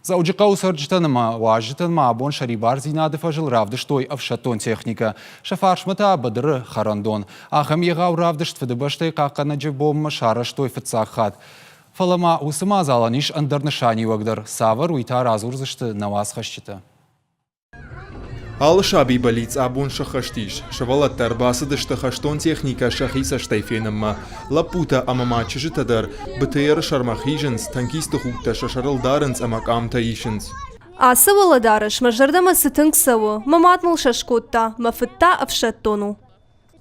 Зауджикау сарджитанма важитанма абон шарибар зинадыфа жил равдыштой авшатон техника. Шафаршмата бадры харандон. Ахам егау равдышт федыбаштай какана джибом шараштой фацахат. Фалама усыма заланиш андарнышани вагдар. Савар уйта разурзышты наваз хащита. Алшаби болиц абун шахаштиш. Шавалаттар басыдышты хаштон техника шахиса штайфенамма. Лапута амама чижитадар. Бтер шармахиженс танкисты хукта шашарылдарынс амакамта ишенс. Асывала дарыш, мажардама сытынг саву. Маматмыл шашкотта, мафытта авшаттону.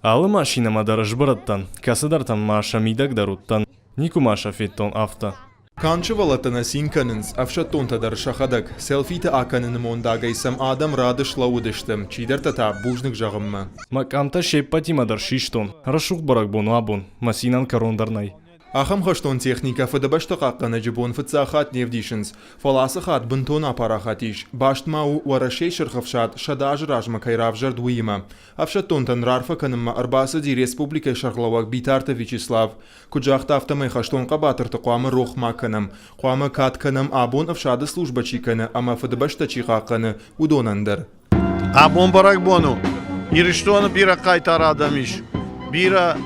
Алы машина мадарыш бараттан. Касыдартан маша мидак даруттан. Нику маша феттон авто. Канчы валатана синканынс, авшаттонтадар шахадак, селфита аканын мондагайсам адам радыш лаудыштым, чидертата бужнык жағымма. Макамта шеппати мадар шиштон. Рашук барак бону абун. Масинан корондарнай. Ахам хаштон техника фадабашта қаққана жибон фыцахат невдишенс, фаласахат бынтон апарахатиш, баштмау варашей шырхавшат шадаж ражма кайравжар дуима. Авшаттонтан рарфа канымма арбасади республика шарглавак битарта Вячеслав. Куджахта автомай хаштон қабатырты қуамы рохма канам, қуамы кат канам абон авшады служба чиканы, ама фадабашта чиқаққаны удонандар. Абон барак бону, ириштоны бира қайтарадамиш, бира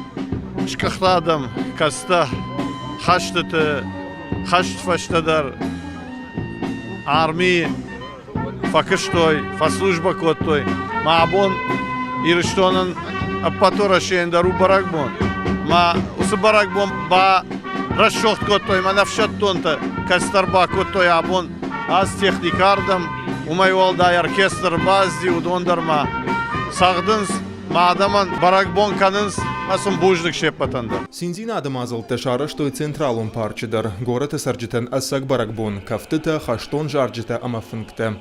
шкахладам каста хаштыты хашт фаштадар армии факыштой фаслужба коттой маабон ириштонын аппатора шеендару баракбон ма усы баракбон ба расшохт коттой манавшаттонта кастарба коттой абон аз техникардам умайвалдай оркестр базди удондарма сагдынс маадаман баракбон канынс Масым буждык шеппатанда. Синзин адам азылты шараштой централун парчыдар. Гораты сарджитан ассак баракбон. Кафтыта хаштон жарджита амафынкта.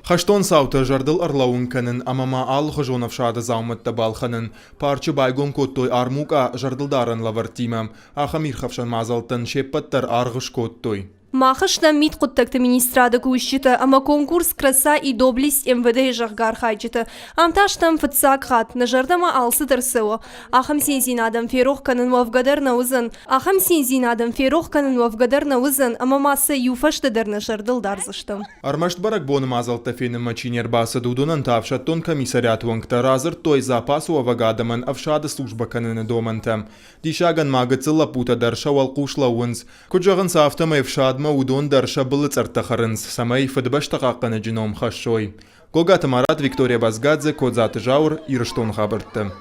Хаштон саута жардыл арлауын канын, амама ал хыжонов шады заумытта балханын. Парчы байгон коттой армука жардылдарын лавартимам. Ахамир хавшан мазалтын шеппаттар арғыш коттой. Махашна мид куттакты министрада кущита, ама конкурс краса и доблесть МВД жахгар хайчита. Амташтам фатсак хат, нажардама алсы тарсыо. Ахам сензинадам ферох канын вавгадар на узын. Ахам сензинадам ферох канын вавгадар на узын, ама масса юфаштадар нажардыл дарзыштым. Армашт барак боным азалта фенім мачинер басы дудунан тавшаттон комиссариат вангта разыр той запасу авагадаман авшады служба каныны домантам. Дишаган магыцы лапута дарша валкушла уынз. Куджагын сафтама евшад удон дарша былыц артахарынс, самай фадбашта қаққаны жином хашшой. Гогаты Марат, Виктория Базгадзе, Кодзаты Жаур, Ирыштон хабыртты.